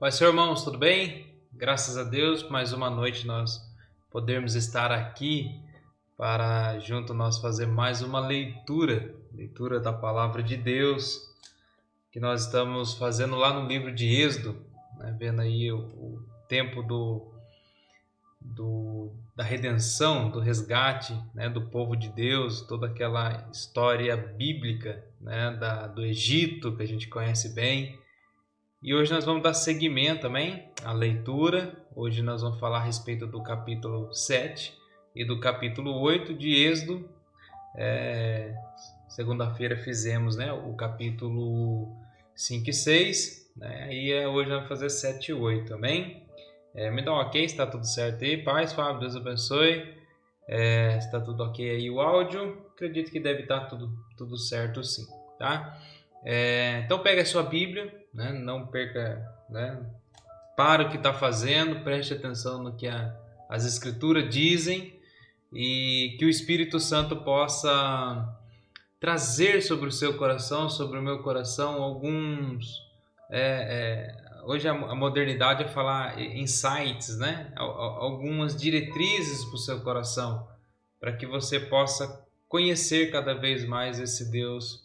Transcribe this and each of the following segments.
Pai, Senhor, irmãos, tudo bem? Graças a Deus, mais uma noite nós podermos estar aqui para junto nós fazer mais uma leitura da Palavra de Deus, que nós estamos fazendo lá no livro de Êxodo, né? Vendo aí o tempo da redenção, do resgate, né? Do povo de Deus, toda aquela história bíblica, né? Do Egito, que a gente conhece bem. E hoje nós vamos dar seguimento também à leitura. Hoje nós vamos falar a respeito do capítulo 7 e do capítulo 8 de Êxodo. Segunda-feira fizemos, né, o capítulo 5 e 6, né, e hoje nós vamos fazer 7 e 8, amém? Me dá um ok, está tudo certo aí. Paz, Fábio, Deus abençoe. Está tudo ok aí o áudio? Acredito que deve estar tudo certo sim, tá? Então pega a sua Bíblia, né? Não perca, né? Para o que está fazendo, preste atenção no que as Escrituras dizem e que o Espírito Santo possa trazer sobre o seu coração, sobre o meu coração, alguns... hoje a modernidade é falar insights, né? Algumas diretrizes para o seu coração, para que você possa conhecer cada vez mais esse Deus.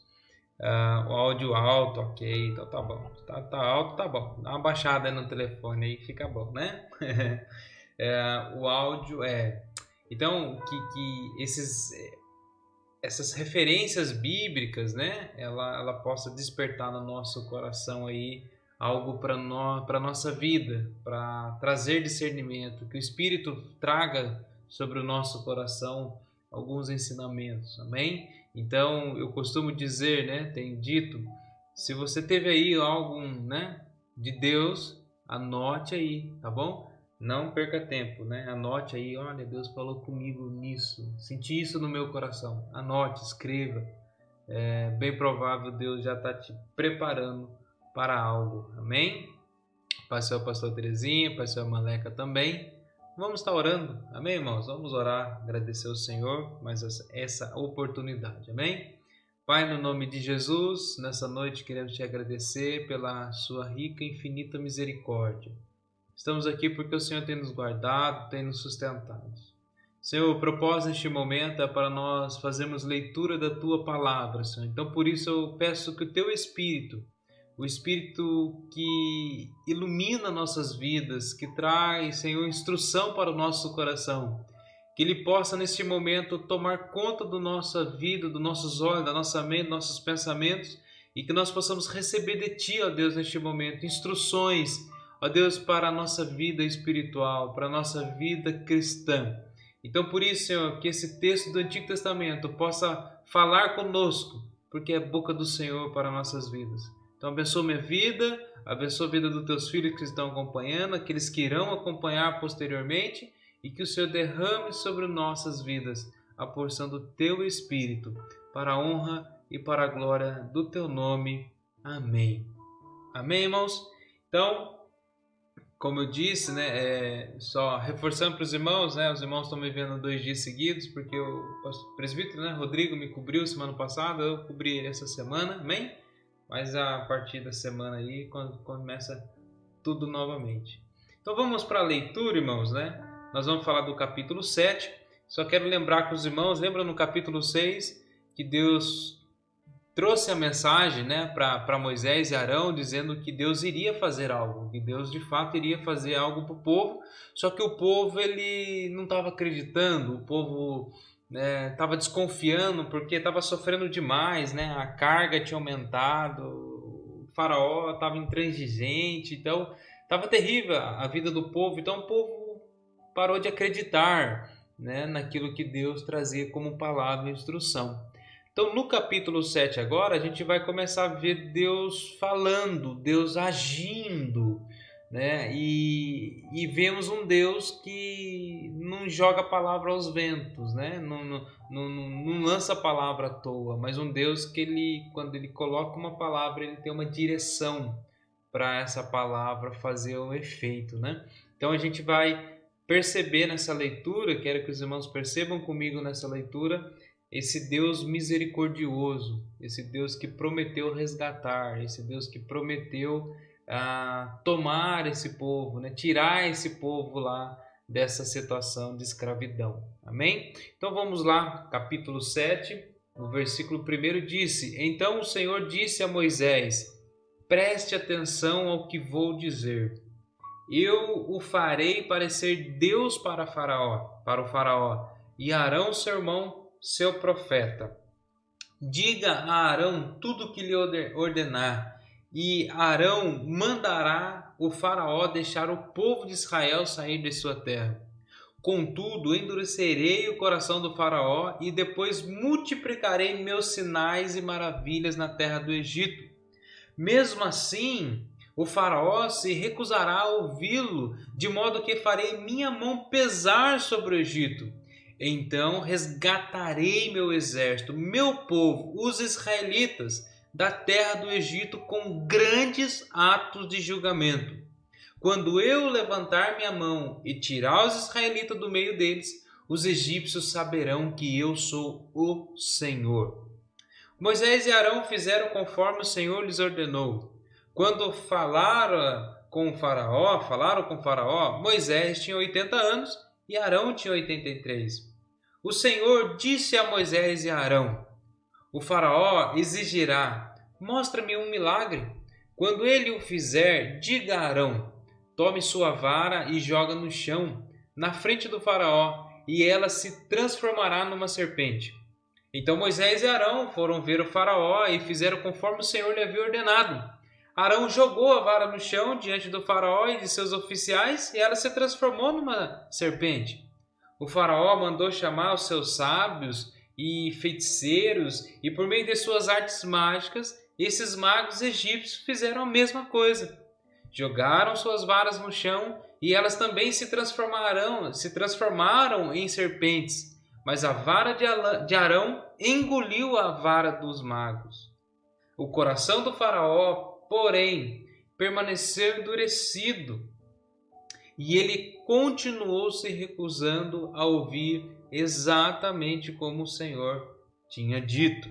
O áudio alto, ok, então tá bom. Tá alto, tá bom. Dá uma baixada aí no telefone aí, fica bom, né? O áudio Então, que essas referências bíblicas, né? Ela possa despertar no nosso coração aí algo para nossa vida, para trazer discernimento, que o Espírito traga sobre o nosso coração alguns ensinamentos, amém? Então, eu costumo dizer, né, tenho dito, se você teve aí algo, né, de Deus, anote aí, tá bom? Não perca tempo, né? Anote aí, olha, Deus falou comigo nisso, senti isso no meu coração. Anote, escreva. Bem provável Deus já está te preparando para algo, amém? Pai Céu, Pastor Terezinha, Pai Céu, Maleca também. Vamos estar orando, amém, irmãos? Vamos orar, agradecer ao Senhor mais essa oportunidade, amém? Pai, no nome de Jesus, nessa noite queremos te agradecer pela sua rica e infinita misericórdia. Estamos aqui porque o Senhor tem nos guardado, tem nos sustentado. Senhor, o propósito neste momento é para nós fazermos leitura da Tua Palavra, Senhor. Então, por isso eu peço que o Teu Espírito, o Espírito que ilumina nossas vidas, que traz, Senhor, instrução para o nosso coração, que Ele possa neste momento tomar conta da nossa vida, dos nossos olhos, da nossa mente, dos nossos pensamentos, e que nós possamos receber de Ti, ó Deus, neste momento, instruções, ó Deus, para a nossa vida espiritual, para a nossa vida cristã. Então, por isso, Senhor, que esse texto do Antigo Testamento possa falar conosco, porque é a boca do Senhor para nossas vidas. Então, abençoa minha vida, abençoa a vida dos teus filhos que estão acompanhando, aqueles que irão acompanhar posteriormente, e que o Senhor derrame sobre nossas vidas a porção do teu Espírito, para a honra e para a glória do teu nome. Amém. Amém, irmãos? Então, como eu disse, né, só reforçando para os irmãos, né, os irmãos estão me vendo 2 dias seguidos, porque o presbítero, né, Rodrigo, me cobriu semana passada, eu cobri ele essa semana, amém? Mas a partir da semana aí, quando começa tudo novamente. Então vamos para a leitura, irmãos, né? Nós vamos falar do capítulo 7, só quero lembrar que os irmãos, lembram no capítulo 6, que Deus trouxe a mensagem, né, para Moisés e Arão, dizendo que Deus iria fazer algo, que Deus de fato iria fazer algo para o povo, só que o povo ele não estava acreditando, o povo estava desconfiando porque estava sofrendo demais, né, a carga tinha aumentado, o faraó estava intransigente, então estava terrível a vida do povo, então o povo parou de acreditar, né, naquilo que Deus trazia como palavra e instrução. Então, no capítulo 7 agora, a gente vai começar a ver Deus falando, Deus agindo, né? E vemos um Deus que não joga a palavra aos ventos, né? Não lança a palavra à toa, mas um Deus que quando ele coloca uma palavra, ele tem uma direção para essa palavra fazer o efeito, né? Então, a gente vai perceber nessa leitura, quero que os irmãos percebam comigo nessa leitura, esse Deus misericordioso, esse Deus que prometeu resgatar, esse Deus que prometeu tomar esse povo, né? Tirar esse povo lá dessa situação de escravidão. Amém? Então vamos lá, capítulo 7, o versículo 1 disse: Então o Senhor disse a Moisés: Preste atenção ao que vou dizer. Eu o farei parecer Deus para o faraó, e Arão, seu irmão, seu profeta. Diga a Arão tudo o que lhe ordenar, e Arão mandará o faraó deixar o povo de Israel sair de sua terra. Contudo, endurecerei o coração do faraó e depois multiplicarei meus sinais e maravilhas na terra do Egito. Mesmo assim, o faraó se recusará a ouvi-lo, de modo que farei minha mão pesar sobre o Egito. Então resgatarei meu exército, meu povo, os israelitas, da terra do Egito com grandes atos de julgamento. Quando eu levantar minha mão e tirar os israelitas do meio deles, os egípcios saberão que eu sou o Senhor. Moisés e Arão fizeram conforme o Senhor lhes ordenou. Quando falaram com o faraó, Moisés tinha 80 anos e Arão tinha 83. O Senhor disse a Moisés e a Arão: O faraó exigirá: Mostra-me um milagre. Quando ele o fizer, diga a Arão: Tome sua vara e joga no chão, na frente do faraó, e ela se transformará numa serpente. Então Moisés e Arão foram ver o faraó e fizeram conforme o Senhor lhe havia ordenado. Arão jogou a vara no chão diante do faraó e de seus oficiais, e ela se transformou numa serpente. O faraó mandou chamar os seus sábios e feiticeiros, e por meio de suas artes mágicas, esses magos egípcios fizeram a mesma coisa. Jogaram suas varas no chão, e elas também se transformaram em serpentes. Mas a vara de Arão engoliu a vara dos magos. O coração do faraó, porém, permaneceu endurecido, e ele continuou se recusando a ouvir exatamente como o Senhor tinha dito.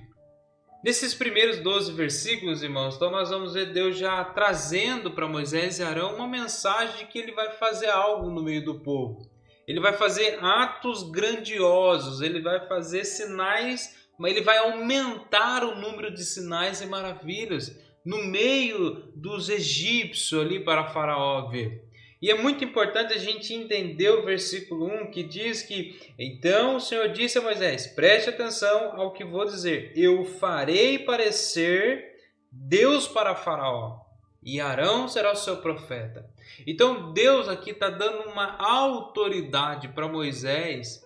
Nesses primeiros 12 versículos, irmãos, então nós vamos ver Deus já trazendo para Moisés e Arão uma mensagem de que ele vai fazer algo no meio do povo. Ele vai fazer atos grandiosos, ele vai fazer sinais, mas ele vai aumentar o número de sinais e maravilhas no meio dos egípcios ali para Faraó ver. E é muito importante a gente entender o versículo 1 que diz que: Então o Senhor disse a Moisés: Preste atenção ao que vou dizer. Eu farei parecer Deus para Faraó, e Arão será o seu profeta. Então Deus aqui está dando uma autoridade para Moisés,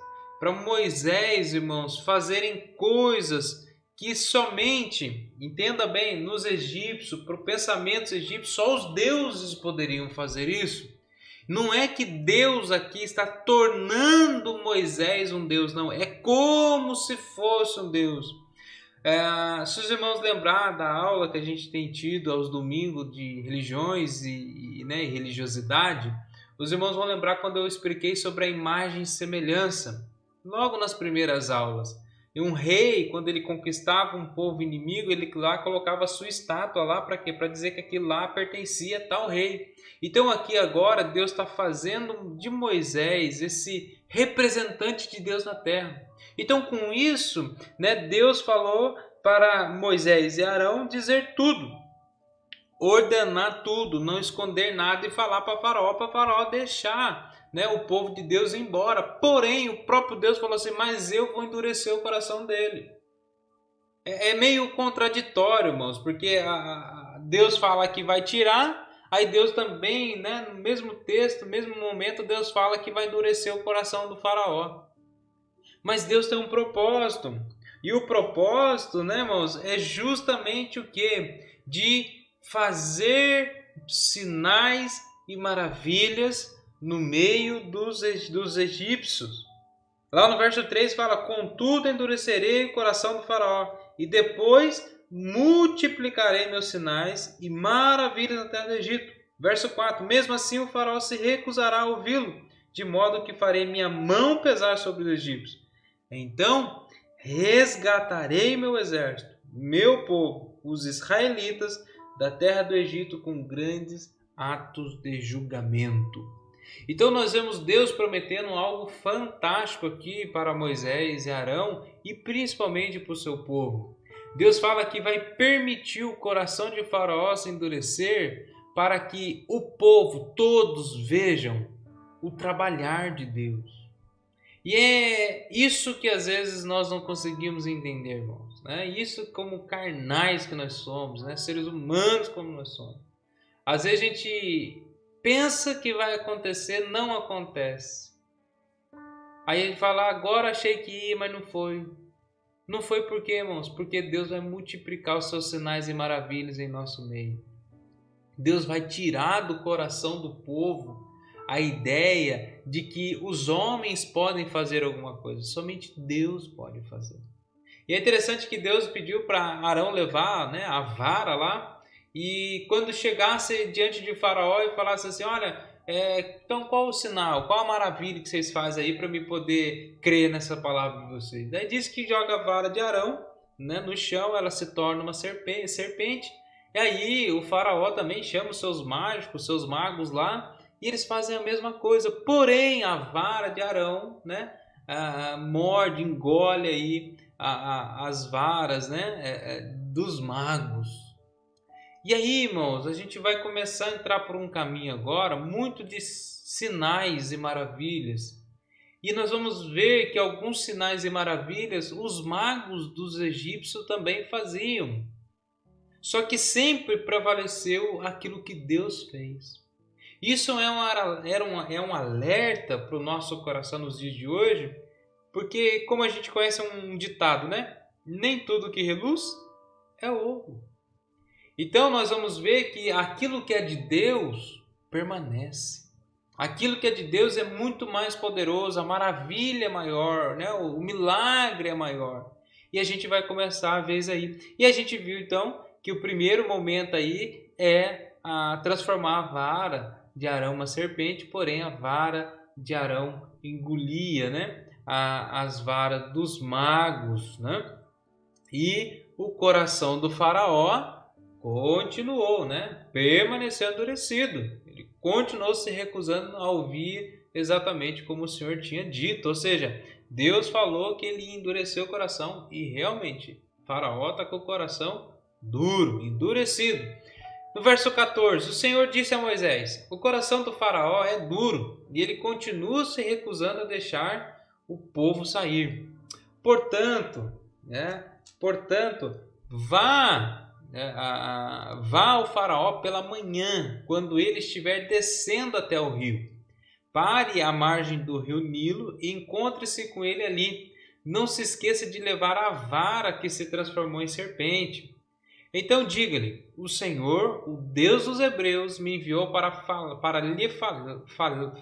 irmãos, fazerem coisas que somente, entenda bem, nos egípcios, para o pensamento egípcio, só os deuses poderiam fazer isso. Não é que Deus aqui está tornando Moisés um Deus, não. É como se fosse um Deus. Se os irmãos lembrar da aula que a gente tem tido aos domingos de religiões e religiosidade, os irmãos vão lembrar quando eu expliquei sobre a imagem e semelhança, logo nas primeiras aulas. E um rei, quando ele conquistava um povo inimigo, ele lá colocava a sua estátua lá para quê? Para dizer que aquilo lá pertencia a tal rei. Então aqui agora Deus está fazendo de Moisés esse representante de Deus na terra. Então com isso, Deus falou para Moisés e Arão dizer tudo, ordenar tudo, não esconder nada e falar para Faraó deixar o povo de Deus ir embora. Porém, o próprio Deus falou assim: mas eu vou endurecer o coração dele. É meio contraditório, irmãos, porque Deus fala que vai tirar, aí Deus também, no mesmo texto, no mesmo momento, Deus fala que vai endurecer o coração do faraó. Mas Deus tem um propósito. E o propósito, irmãos, é justamente o quê? De fazer sinais e maravilhas no meio dos egípcios. Lá no verso 3 fala: Contudo endurecerei o coração do faraó, e depois multiplicarei meus sinais e maravilhas na terra do Egito. Verso 4: Mesmo assim o faraó se recusará a ouvi-lo, de modo que farei minha mão pesar sobre os egípcios. Então resgatarei meu exército, meu povo, os israelitas, da terra do Egito com grandes atos de julgamento. Então nós vemos Deus prometendo algo fantástico aqui para Moisés e Arão e principalmente para o seu povo. Deus fala que vai permitir o coração de Faraó se endurecer para que o povo, todos vejam o trabalhar de Deus. E é isso que às vezes nós não conseguimos entender, irmãos, né? Isso como carnais que nós somos, né? Seres humanos como nós somos. Às vezes a gente pensa que vai acontecer, não acontece. Aí a gente fala, agora achei que ia, mas não foi. Não foi por quê, irmãos? Porque Deus vai multiplicar os seus sinais e maravilhas em nosso meio. Deus vai tirar do coração do povo a ideia de que os homens podem fazer alguma coisa. Somente Deus pode fazer. E é interessante que Deus pediu para Arão levar, né, a vara lá. E quando chegasse diante de Faraó e falasse assim, olha, então qual o sinal, qual a maravilha que vocês fazem aí para me poder crer nessa palavra de vocês? Daí diz que joga a vara de Arão, né, no chão, ela se torna uma serpente. E aí o Faraó também chama os seus mágicos, seus magos lá, e eles fazem a mesma coisa. Porém, a vara de Arão, né, morde, engole aí as varas, né, dos magos. E aí, irmãos, a gente vai começar a entrar por um caminho agora muito de sinais e maravilhas. E nós vamos ver que alguns sinais e maravilhas os magos dos egípcios também faziam. Só que sempre prevaleceu aquilo que Deus fez. Isso é um alerta para o nosso coração nos dias de hoje, porque como a gente conhece um ditado, né? Nem tudo que reluz é ouro. Então nós vamos ver que aquilo que é de Deus permanece. Aquilo que é de Deus é muito mais poderoso, a maravilha é maior, né? O milagre é maior. E a gente vai começar a ver isso aí. E a gente viu então que o primeiro momento aí é transformar a vara de Arão uma serpente, porém a vara de Arão engolia, né, as varas dos magos, né? E o coração do faraó continuou, né, permaneceu endurecido. Ele continuou se recusando a ouvir exatamente como o Senhor tinha dito. Ou seja, Deus falou que ele endureceu o coração e realmente Faraó está com o coração duro, endurecido. No verso 14, o Senhor disse a Moisés, o coração do Faraó é duro e ele continua se recusando a deixar o povo sair. Portanto, vá ao Faraó pela manhã, quando ele estiver descendo até o rio. Pare à margem do rio Nilo e encontre-se com ele ali. Não se esqueça de levar a vara que se transformou em serpente. Então diga-lhe, o Senhor, o Deus dos Hebreus, me enviou para lhe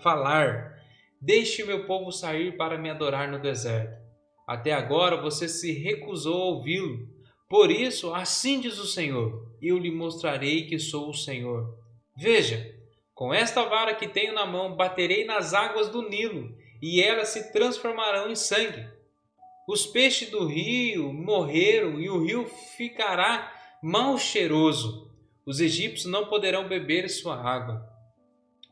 falar. Deixe o meu povo sair para me adorar no deserto. Até agora você se recusou a ouvi-lo. Por isso, assim diz o Senhor, eu lhe mostrarei que sou o Senhor. Veja, com esta vara que tenho na mão, baterei nas águas do Nilo, e elas se transformarão em sangue. Os peixes do rio morreram, e o rio ficará mal cheiroso. Os egípcios não poderão beber sua água.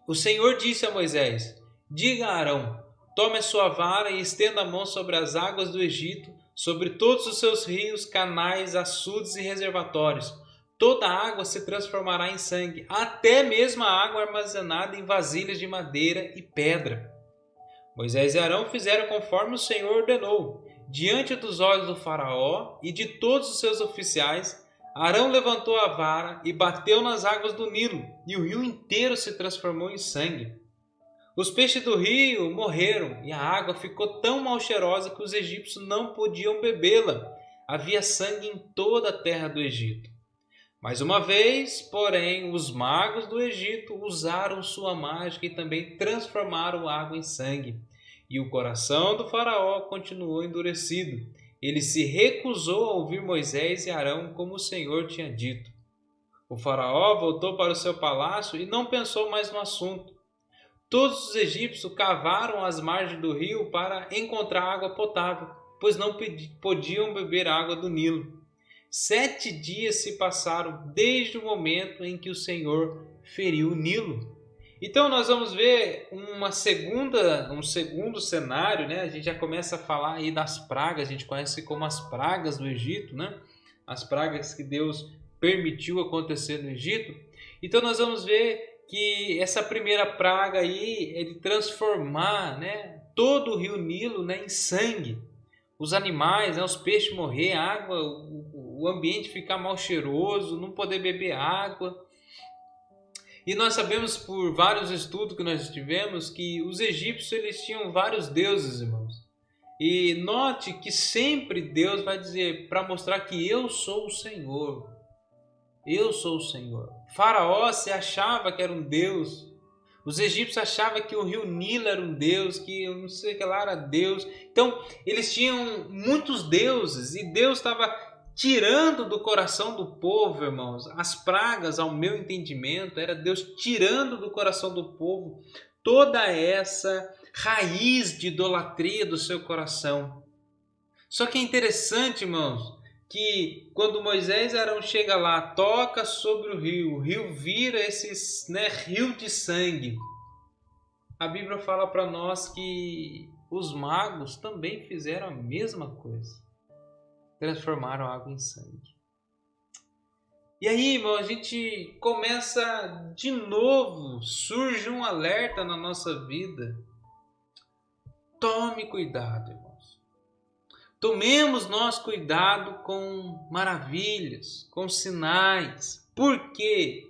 O Senhor disse a Moisés, diga a Arão, tome a sua vara e estenda a mão sobre as águas do Egito, sobre todos os seus rios, canais, açudes e reservatórios. Toda a água se transformará em sangue, até mesmo a água armazenada em vasilhas de madeira e pedra. Moisés e Arão fizeram conforme o Senhor ordenou. Diante dos olhos do faraó e de todos os seus oficiais, Arão levantou a vara e bateu nas águas do Nilo, e o rio inteiro se transformou em sangue. Os peixes do rio morreram, e a água ficou tão mal cheirosa que os egípcios não podiam bebê-la. Havia sangue em toda a terra do Egito. Mais uma vez, porém, os magos do Egito usaram sua mágica e também transformaram a água em sangue. E o coração do faraó continuou endurecido. Ele se recusou a ouvir Moisés e Arão como o Senhor tinha dito. O faraó voltou para o seu palácio e não pensou mais no assunto. Todos os egípcios cavaram as margens do rio para encontrar água potável, pois não podiam beber água do Nilo. 7 dias se passaram desde o momento em que o Senhor feriu o Nilo. Então nós vamos ver um segundo cenário, né? A gente já começa a falar aí das pragas, a gente conhece como as pragas do Egito, né? As pragas que Deus permitiu acontecer no Egito. Então nós vamos ver que essa primeira praga aí é de transformar, né, todo o rio Nilo, né, em sangue. Os animais, né, os peixes morrer, a água, o ambiente ficar mal cheiroso, não poder beber água. E nós sabemos por vários estudos que nós tivemos que os egípcios eles tinham vários deuses, irmãos. E note que sempre Deus vai dizer para mostrar que eu sou o Senhor. Eu sou o Senhor. Faraó se achava que era um Deus. Os egípcios achavam que o rio Nilo era um Deus, que eu não sei o que lá era Deus. Então, eles tinham muitos deuses e Deus estava tirando do coração do povo, irmãos. As pragas, ao meu entendimento, era Deus tirando do coração do povo toda essa raiz de idolatria do seu coração. Só que é interessante, irmãos, que quando Moisés e Arão chega lá, toca sobre o rio vira esse, né, rio de sangue. A Bíblia fala para nós que os magos também fizeram a mesma coisa. Transformaram a água em sangue. E aí, irmão, a gente começa de novo, surge um alerta na nossa vida. Tome cuidado, irmãos. Tomemos nós cuidado com maravilhas, com sinais. Por quê?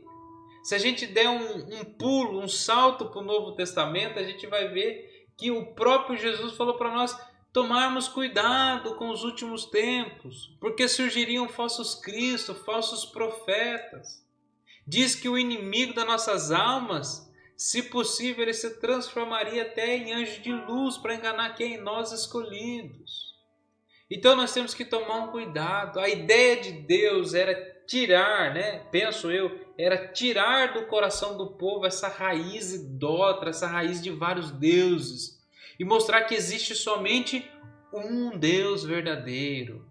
Se a gente der um pulo, um salto para o Novo Testamento, a gente vai ver que o próprio Jesus falou para nós tomarmos cuidado com os últimos tempos, porque surgiriam falsos cristos, falsos profetas. Diz que o inimigo das nossas almas, se possível, ele se transformaria até em anjo de luz para enganar quem? Nós escolhidos. Então nós temos que tomar um cuidado. A ideia de Deus era tirar, né? Penso eu, era tirar do coração do povo essa raiz idólatra, essa raiz de vários deuses e mostrar que existe somente um Deus verdadeiro.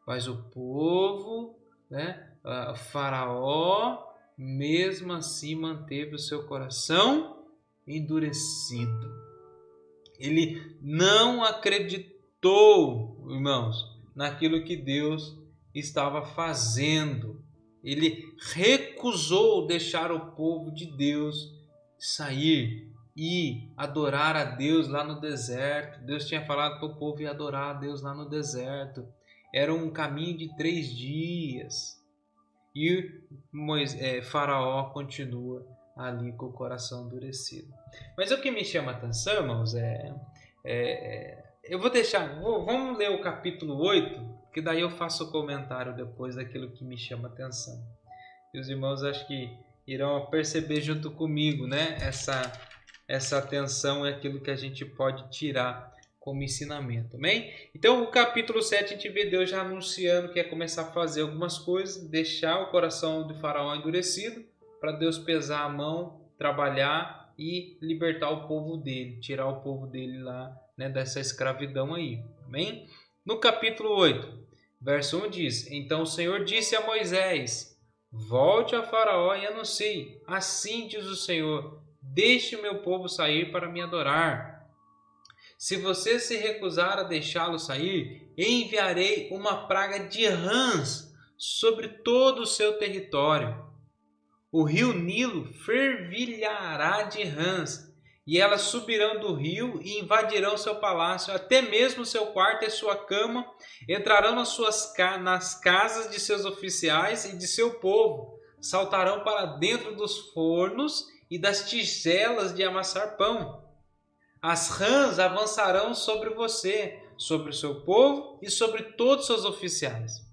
Mas o povo, né? O Faraó, mesmo assim manteve o seu coração endurecido. Ele não acreditou, irmãos, naquilo que Deus estava fazendo. Ele recusou deixar o povo de Deus sair e adorar a Deus lá no deserto. Deus tinha falado para o povo ir adorar a Deus lá no deserto. Era um caminho de 3 dias. E Faraó continua ali com o coração endurecido. Mas o que me chama a atenção, irmãos, eu vou deixar, vamos ler o capítulo 8, que daí eu faço o comentário depois daquilo que me chama a atenção. E os irmãos acho que irão perceber junto comigo, né? Essa atenção é aquilo que a gente pode tirar como ensinamento, amém? Então, o capítulo 7 a gente vê Deus já anunciando que ia começar a fazer algumas coisas, deixar o coração de Faraó endurecido, para Deus pesar a mão, trabalhar e libertar o povo dele, tirar o povo dele lá, né, dessa escravidão aí, amém? No capítulo 8, verso 1 diz: Então o Senhor disse a Moisés: Volte a Faraó e anuncie, assim diz o Senhor, deixe o meu povo sair para me adorar. Se você se recusar a deixá-lo sair, enviarei uma praga de rãs sobre todo o seu território. O rio Nilo fervilhará de rãs, e elas subirão do rio e invadirão seu palácio, até mesmo seu quarto e sua cama, entrarão nas casas de seus oficiais e de seu povo, saltarão para dentro dos fornos e das tigelas de amassar pão. As rãs avançarão sobre você, sobre o seu povo e sobre todos os seus oficiais.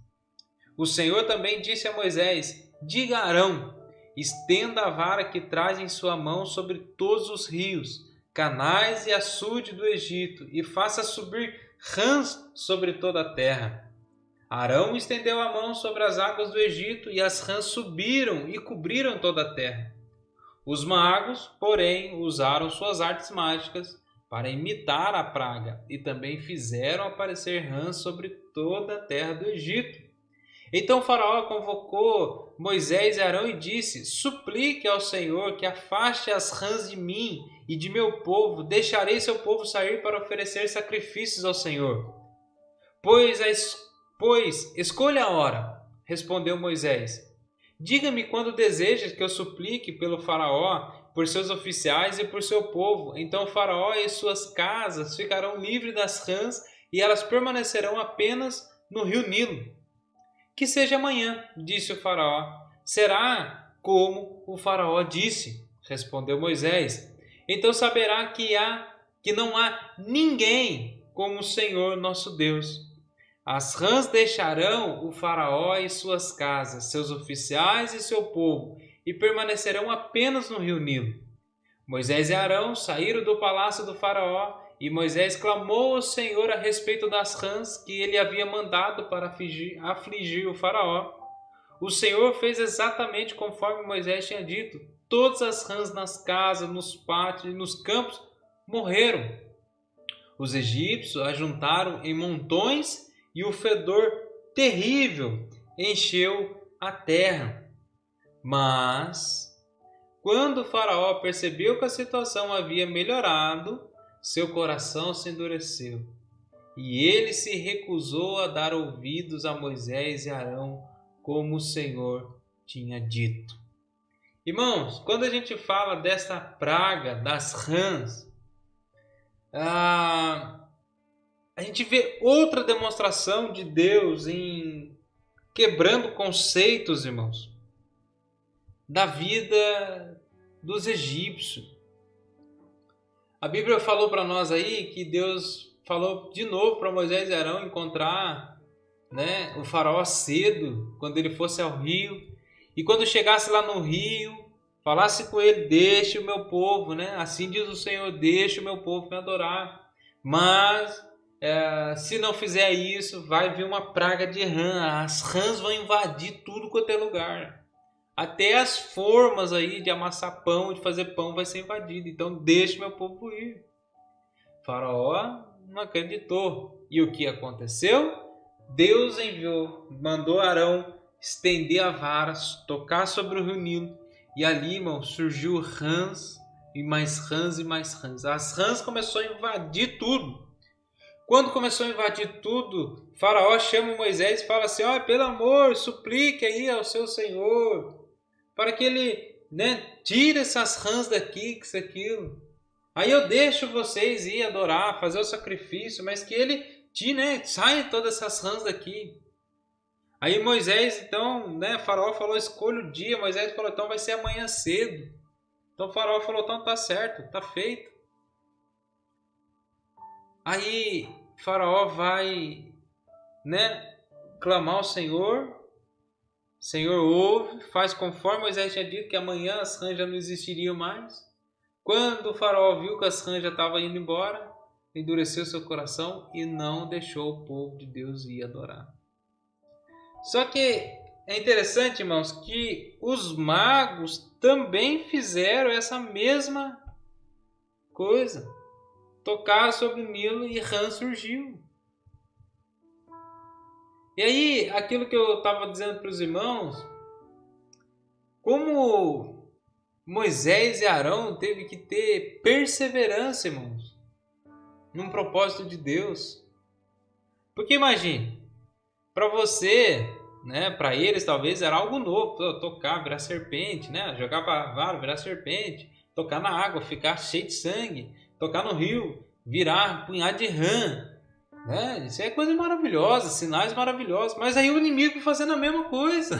O Senhor também disse a Moisés: Diga a Arão: estenda a vara que traz em sua mão sobre todos os rios, canais e açudes do Egito, e faça subir rãs sobre toda a terra. Arão estendeu a mão sobre as águas do Egito, e as rãs subiram e cobriram toda a terra. Os magos, porém, usaram suas artes mágicas para imitar a praga, e também fizeram aparecer rãs sobre toda a terra do Egito. Então Faraó convocou Moisés e Arão e disse: suplique ao Senhor que afaste as rãs de mim e de meu povo. Deixarei seu povo sair para oferecer sacrifícios ao Senhor. Pois escolha a hora, respondeu Moisés. Diga-me quando desejas que eu suplique pelo Faraó, por seus oficiais e por seu povo. Então o Faraó e suas casas ficarão livres das rãs e elas permanecerão apenas no rio Nilo. Que seja amanhã, disse o Faraó. Será como o Faraó disse, respondeu Moisés. Então saberá que não há ninguém como o Senhor nosso Deus. As rãs deixarão o Faraó e suas casas, seus oficiais e seu povo, e permanecerão apenas no rio Nilo. Moisés e Arão saíram do palácio do Faraó, e Moisés clamou ao Senhor a respeito das rãs que ele havia mandado para afligir o Faraó. O Senhor fez exatamente conforme Moisés tinha dito. Todas as rãs nas casas, nos pátios e nos campos morreram. Os egípcios ajuntaram em montões e o fedor terrível encheu a terra. Mas, quando o Faraó percebeu que a situação havia melhorado, seu coração se endureceu, e ele se recusou a dar ouvidos a Moisés e Arão, como o Senhor tinha dito. Irmãos, quando a gente fala dessa praga das rãs, a gente vê outra demonstração de Deus em quebrando conceitos, irmãos, da vida dos egípcios. A Bíblia falou para nós aí que Deus falou de novo para Moisés e Arão encontrar, o Faraó cedo, quando ele fosse ao rio. E quando chegasse lá no rio, falasse com ele: deixe o meu povo, assim diz o Senhor, deixe o meu povo me adorar. Mas se não fizer isso, vai vir uma praga de rã. As rãs vão invadir tudo quanto é lugar. Até as formas aí de amassar pão, de fazer pão, vai ser invadida. Então deixe meu povo ir. Faraó não acreditou. E o que aconteceu? Deus mandou Arão estender a vara, tocar sobre o rio Nilo. E ali, irmão, surgiu rãs e mais rãs e mais rãs. As rãs começaram a invadir tudo. Quando começou a invadir tudo, Faraó chama Moisés e fala assim: pelo amor, suplique aí ao seu Senhor, para que ele tire essas rãs daqui, que isso, aquilo. Aí eu deixo vocês ir adorar, fazer o sacrifício, mas que ele tire, saia todas essas rãs daqui. Aí Moisés, então, Faraó falou: escolha o dia. Moisés falou: então vai ser amanhã cedo. Então Faraó falou: então tá certo, tá feito. Aí Faraó vai, clamar ao Senhor. O Senhor ouve, faz conforme Moisés tinha dito, que amanhã as rãs já não existiriam mais. Quando o Faraó viu que as rãs já estavam indo embora, endureceu seu coração e não deixou o povo de Deus ir adorar. Só que é interessante, irmãos, que os magos também fizeram essa mesma coisa. Tocaram sobre o Nilo e rã surgiu. E aí, aquilo que eu estava dizendo para os irmãos, como Moisés e Arão teve que ter perseverança, irmãos, num propósito de Deus. Porque imagine, para você, para eles talvez era algo novo, tocar, virar serpente, jogar para vara, virar serpente, tocar na água, ficar cheio de sangue, tocar no rio, virar um punhado de rã. Isso é coisa maravilhosa, sinais maravilhosos. Mas aí o inimigo fazendo a mesma coisa.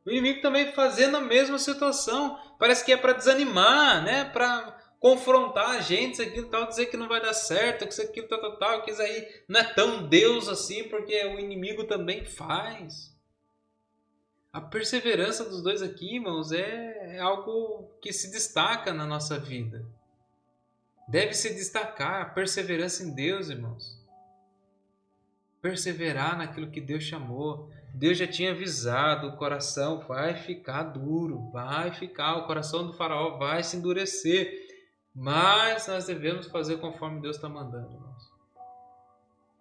O inimigo também fazendo a mesma situação. Parece que é para desanimar, para confrontar a gente, isso aqui tal, dizer que não vai dar certo, que isso aqui tal, que isso aí não é tão Deus assim, porque o inimigo também faz. A perseverança dos dois aqui, irmãos, é algo que se destaca na nossa vida. Deve se destacar a perseverança em Deus, irmãos. Perseverar naquilo que Deus chamou. Deus já tinha avisado, o coração vai ficar duro, o coração do Faraó vai se endurecer. Mas nós devemos fazer conforme Deus está mandando, irmãos.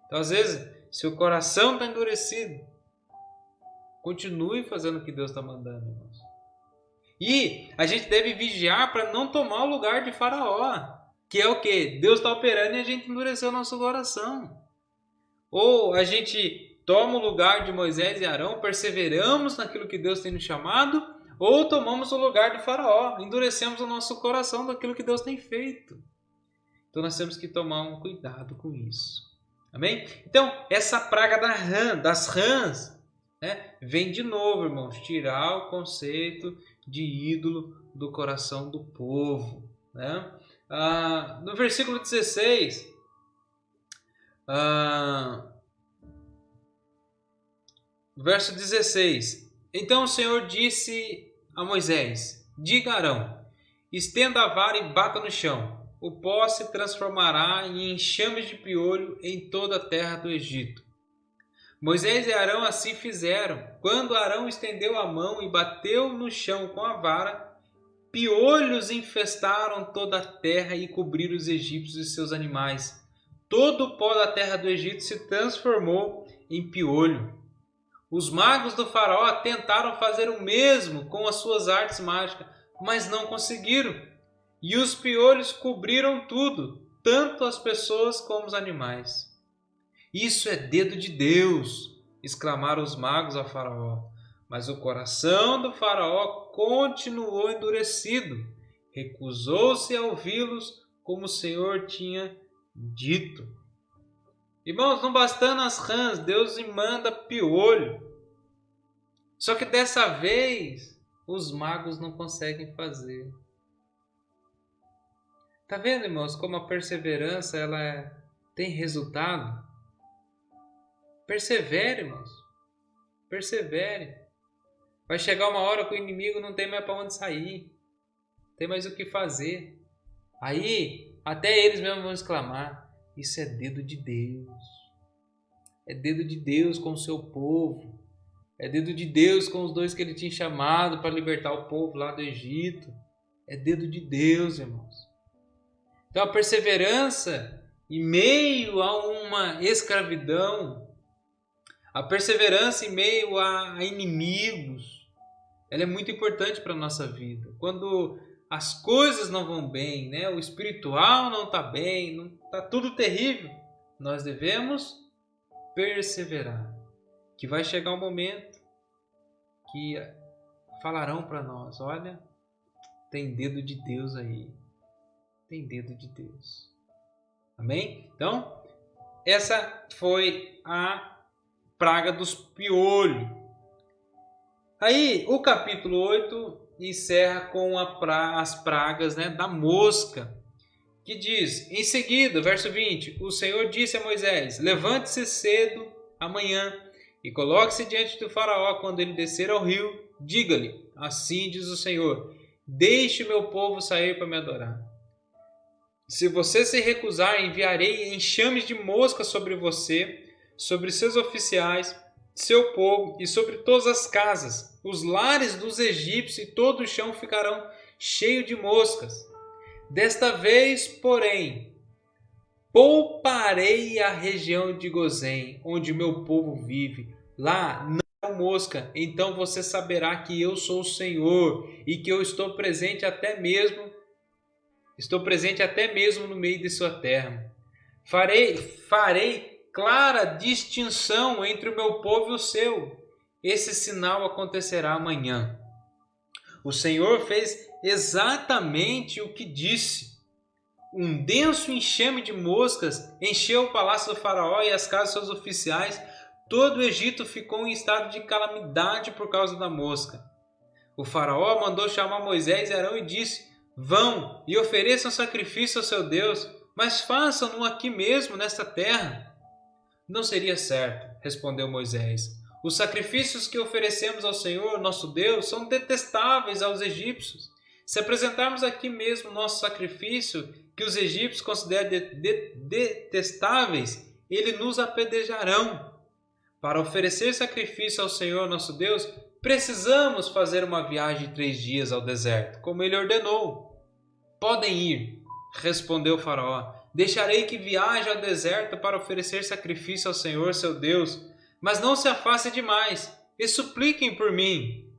Então, às vezes, se o coração está endurecido, Continue fazendo o que Deus está mandando, irmãos. E a gente deve vigiar para não tomar o lugar de Faraó, que é o quê? Deus está operando e a gente endureceu o nosso coração. Ou a gente toma o lugar de Moisés e Arão, perseveramos naquilo que Deus tem nos chamado, ou tomamos o lugar de Faraó, endurecemos o nosso coração daquilo que Deus tem feito. Então nós temos que tomar um cuidado com isso. Amém? Então, essa praga das rãs, né, vem de novo, irmãos, tirar o conceito de ídolo do coração do povo. Né? No versículo 16, verso 16: Então o Senhor disse a Moisés: Diga a Arão, estenda a vara e bata no chão. O pó se transformará em enxames de piolho em toda a terra do Egito. Moisés e Arão assim fizeram. Quando Arão estendeu a mão e bateu no chão com a vara, piolhos infestaram toda a terra e cobriram os egípcios e seus animais. Todo o pó da terra do Egito se transformou em piolho. Os magos do faraó tentaram fazer o mesmo com as suas artes mágicas, mas não conseguiram. E os piolhos cobriram tudo, tanto as pessoas como os animais. Isso é dedo de Deus, exclamaram os magos a Faraó. Mas o coração do Faraó continuou endurecido. Recusou-se a ouvi-los, como o Senhor tinha dito. Irmãos, não bastando as rãs, Deus lhe manda piolho. Só que dessa vez, os magos não conseguem fazer. Tá vendo, irmãos, como a perseverança tem resultado? Persevere, irmãos. Persevere. Vai chegar uma hora que o inimigo não tem mais para onde sair. Não tem mais o que fazer. Aí, até eles mesmos vão exclamar: isso é dedo de Deus. É dedo de Deus com o seu povo. É dedo de Deus com os 2 que ele tinha chamado para libertar o povo lá do Egito. É dedo de Deus, irmãos. Então a perseverança em meio a uma escravidão, a perseverança em meio a inimigos, ela é muito importante para a nossa vida. Quando as coisas não vão bem, né? O espiritual não está bem, não está tudo terrível, nós devemos perseverar. Que vai chegar um momento que falarão para nós: olha, tem dedo de Deus aí. Tem dedo de Deus. Amém? Então, essa foi a praga dos piolhos. Aí, o capítulo 8 encerra com as pragas, né, da mosca, que diz, em seguida, verso 20, o Senhor disse a Moisés: levante-se cedo amanhã e coloque-se diante do faraó quando ele descer ao rio. Diga-lhe, assim diz o Senhor: deixe o meu povo sair para me adorar. Se você se recusar, enviarei enxames de moscas sobre você, sobre seus oficiais, seu povo e sobre todas as casas. Os lares dos egípcios e todo o chão ficarão cheios de moscas. Desta vez, porém, pouparei a região de Gozém, onde o meu povo vive. Lá não há mosca. Então você saberá que eu sou o Senhor e que eu estou presente até mesmo no meio de sua terra. Farei clara distinção entre o meu povo e o seu. Esse sinal acontecerá amanhã. O Senhor fez exatamente o que disse. Um denso enxame de moscas encheu o palácio do faraó e as casas dos seus oficiais. Todo o Egito ficou em estado de calamidade por causa da mosca. O faraó mandou chamar Moisés e Arão e disse: vão e ofereçam sacrifício ao seu Deus, mas façam-no aqui mesmo, nesta terra. Não seria certo, respondeu Moisés. Os sacrifícios que oferecemos ao Senhor, nosso Deus, são detestáveis aos egípcios. Se apresentarmos aqui mesmo nosso sacrifício, que os egípcios consideram detestáveis, eles nos apedrejarão. Para oferecer sacrifício ao Senhor, nosso Deus, precisamos fazer uma viagem de 3 dias ao deserto, como ele ordenou. Podem ir, respondeu o faraó. Deixarei que viaje ao deserto para oferecer sacrifício ao Senhor, seu Deus, mas não se afaste demais. e supliquem por mim.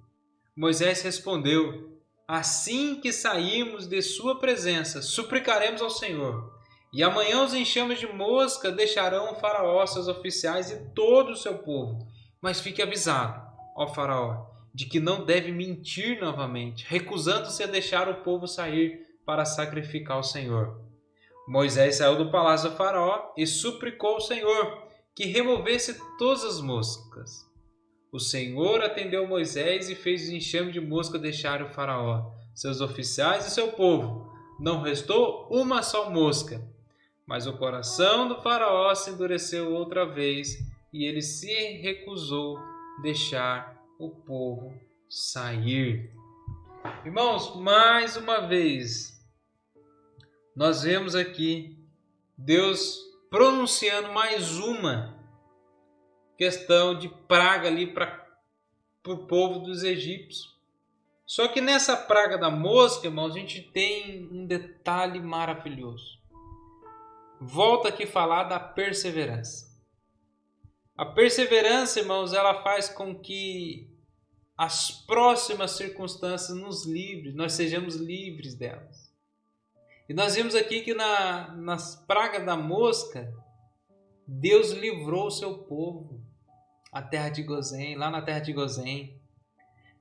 Moisés respondeu: assim que sairmos de sua presença, suplicaremos ao Senhor. E amanhã os enxames de mosca deixarão o faraó, seus oficiais e todo o seu povo. Mas fique avisado, ó faraó, de que não deve mentir novamente, recusando-se a deixar o povo sair para sacrificar ao Senhor. Moisés saiu do palácio do faraó e suplicou ao Senhor que removesse todas as moscas. O Senhor atendeu Moisés e fez o enxame de mosca deixar o faraó, seus oficiais e seu povo. Não restou uma só mosca. Mas o coração do faraó se endureceu outra vez e ele se recusou deixar o povo sair. Irmãos, mais uma vez, nós vemos aqui Deus pronunciando mais uma questão de praga ali para o povo dos egípcios. Só que nessa praga da mosca, irmãos, a gente tem um detalhe maravilhoso. Volta aqui a falar da perseverança. A perseverança, irmãos, ela faz com que as próximas circunstâncias nos livrem, nós sejamos livres delas. E nós vimos aqui que nas pragas da mosca, Deus livrou o seu povo, a terra de Gozém, lá na terra de Gozém.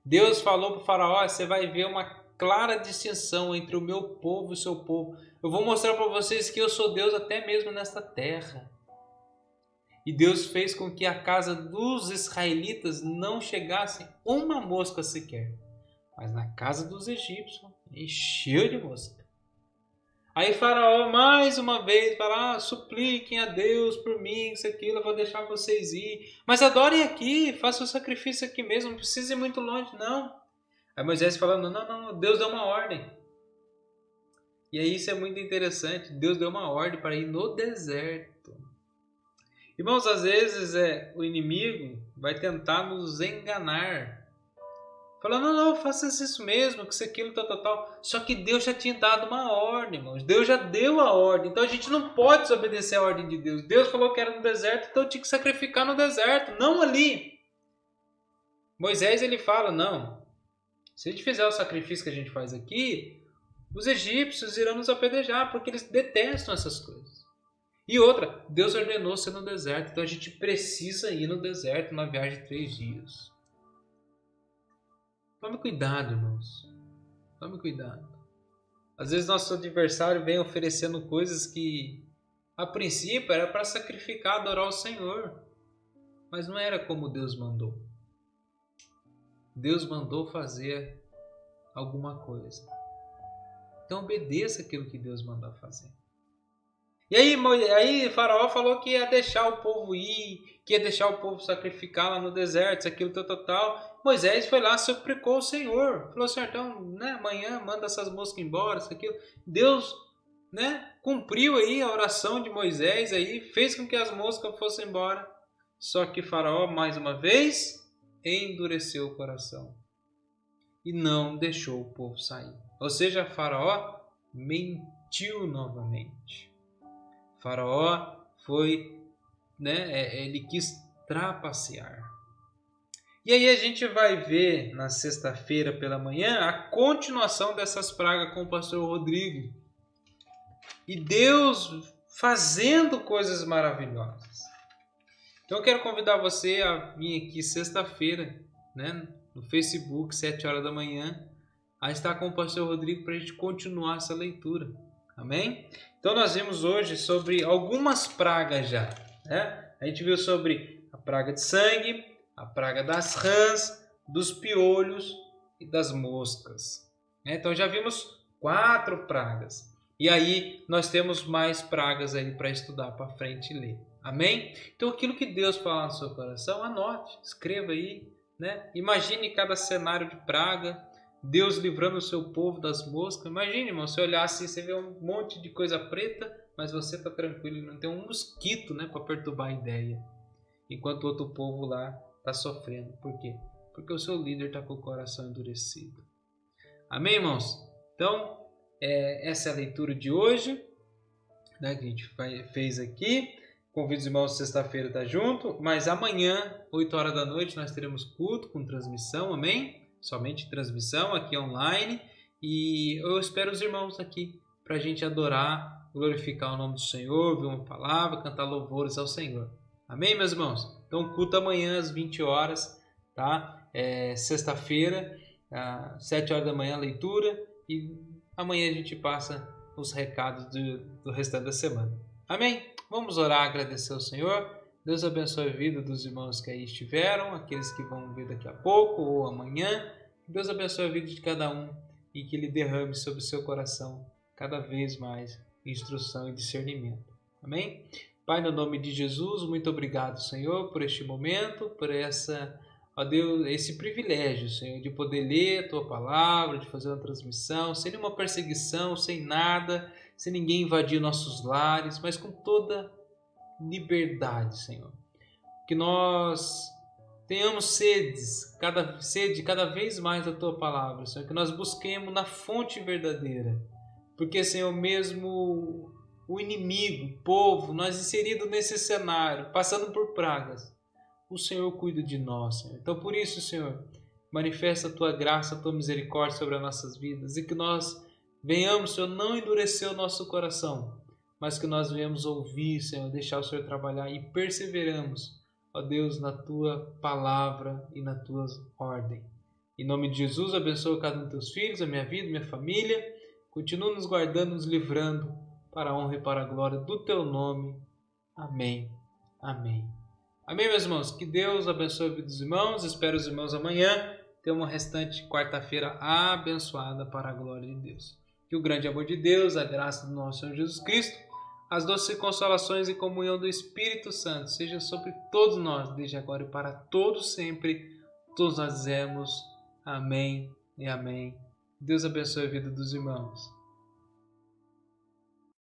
Deus falou para o faraó: você vai ver uma clara distinção entre o meu povo e o seu povo. Eu vou mostrar para vocês que eu sou Deus até mesmo nesta terra. E Deus fez com que a casa dos israelitas não chegasse uma mosca sequer. Mas na casa dos egípcios encheu de mosca. Aí Faraó mais uma vez fala: supliquem a Deus por mim, isso, aquilo, eu vou deixar vocês ir. Mas adorem aqui, façam o sacrifício aqui mesmo, não precisa ir muito longe, não. Aí Moisés falando: não, Deus deu uma ordem. E aí isso é muito interessante, Deus deu uma ordem para ir no deserto. Irmãos, às vezes o inimigo vai tentar nos enganar. Falando: não, faça isso mesmo, que isso, aquilo, tal. Só que Deus já tinha dado uma ordem, irmãos. Deus já deu a ordem. Então a gente não pode desobedecer a ordem de Deus. Deus falou que era no deserto, então tinha que sacrificar no deserto, não ali. Moisés, ele fala: não, se a gente fizer o sacrifício que a gente faz aqui, os egípcios irão nos apedrejar, porque eles detestam essas coisas. E outra, Deus ordenou ser no deserto, então a gente precisa ir no deserto, numa viagem de 3 dias. Tome cuidado, irmãos. Tome cuidado. Às vezes nosso adversário vem oferecendo coisas que, a princípio, era para sacrificar, adorar o Senhor. Mas não era como Deus mandou. Deus mandou fazer alguma coisa. Então obedeça aquilo que Deus mandou fazer. E aí Faraó falou que ia deixar o povo ir, que ia deixar o povo sacrificar lá no deserto, aquilo, tal. Moisés foi lá, suplicou o Senhor. Falou: Senhor, então, amanhã manda essas moscas embora, isso, aquilo. Deus, cumpriu aí a oração de Moisés, aí, fez com que as moscas fossem embora. Só que Faraó, mais uma vez, endureceu o coração e não deixou o povo sair. Ou seja, Faraó mentiu novamente. Faraó foi, ele quis trapacear. E aí a gente vai ver na sexta-feira pela manhã a continuação dessas pragas com o pastor Rodrigo. E Deus fazendo coisas maravilhosas. Então eu quero convidar você a vir aqui sexta-feira, no Facebook, 7 horas da manhã, a estar com o pastor Rodrigo para a gente continuar essa leitura. Amém? Então nós vimos hoje sobre algumas pragas já. A gente viu sobre a praga de sangue, a praga das rãs, dos piolhos e das moscas. Então já vimos 4 pragas. E aí nós temos mais pragas aí para estudar para frente e ler. Amém? Então aquilo que Deus fala no seu coração, anote, escreva aí. Imagine cada cenário de praga. Deus livrando o seu povo das moscas. Imagine, irmão, você olhar assim, você vê um monte de coisa preta, mas você está tranquilo e não tem um mosquito para perturbar a ideia. Enquanto o outro povo lá está sofrendo. Por quê? Porque o seu líder está com o coração endurecido. Amém, irmãos? Então, essa é a leitura de hoje, que a gente fez aqui. Convido os irmãos sexta-feira a estar junto, mas amanhã, 8 horas da noite, nós teremos culto com transmissão, amém? Somente transmissão aqui online. E eu espero os irmãos aqui para a gente adorar, glorificar o nome do Senhor, ouvir uma palavra, cantar louvores ao Senhor. Amém, meus irmãos? Então, culto amanhã às 20 horas, tá? Sexta-feira, às 7 horas da manhã, leitura. E amanhã a gente passa os recados do restante da semana. Amém? Vamos orar, agradecer ao Senhor. Deus abençoe a vida dos irmãos que aí estiveram, aqueles que vão ver daqui a pouco ou amanhã. Deus abençoe a vida de cada um e que Ele derrame sobre o seu coração cada vez mais instrução e discernimento. Amém? Pai, no nome de Jesus, muito obrigado, Senhor, por este momento, por ó Deus, esse privilégio, Senhor, de poder ler a Tua Palavra, de fazer uma transmissão, sem nenhuma perseguição, sem nada, sem ninguém invadir nossos lares, mas com toda liberdade, Senhor. Que nós tenhamos sede cada vez mais da Tua Palavra, Senhor, que nós busquemos na fonte verdadeira. Porque, Senhor, mesmo o inimigo, o povo, nós inseridos nesse cenário, passando por pragas, o Senhor cuida de nós, Senhor. Então, por isso, Senhor, manifesta a Tua graça, a Tua misericórdia sobre as nossas vidas e que nós venhamos, Senhor, não endurecer o nosso coração, mas que nós venhamos ouvir, Senhor, deixar o Senhor trabalhar e perseveramos, ó Deus, na Tua palavra e na Tua ordem. Em nome de Jesus, abençoa cada um dos teus filhos, a minha vida, minha família. Continua nos guardando, nos livrando para a honra e para a glória do Teu nome. Amém. Amém. Amém, meus irmãos. Que Deus abençoe a vida dos irmãos. Espero os irmãos amanhã. Ter uma restante quarta-feira abençoada para a glória de Deus. Que o grande amor de Deus, a graça do nosso Senhor Jesus Cristo, as doces consolações e comunhão do Espírito Santo seja sobre todos nós, desde agora e para todos sempre. Todos nós dizemos amém e amém. Deus abençoe a vida dos irmãos.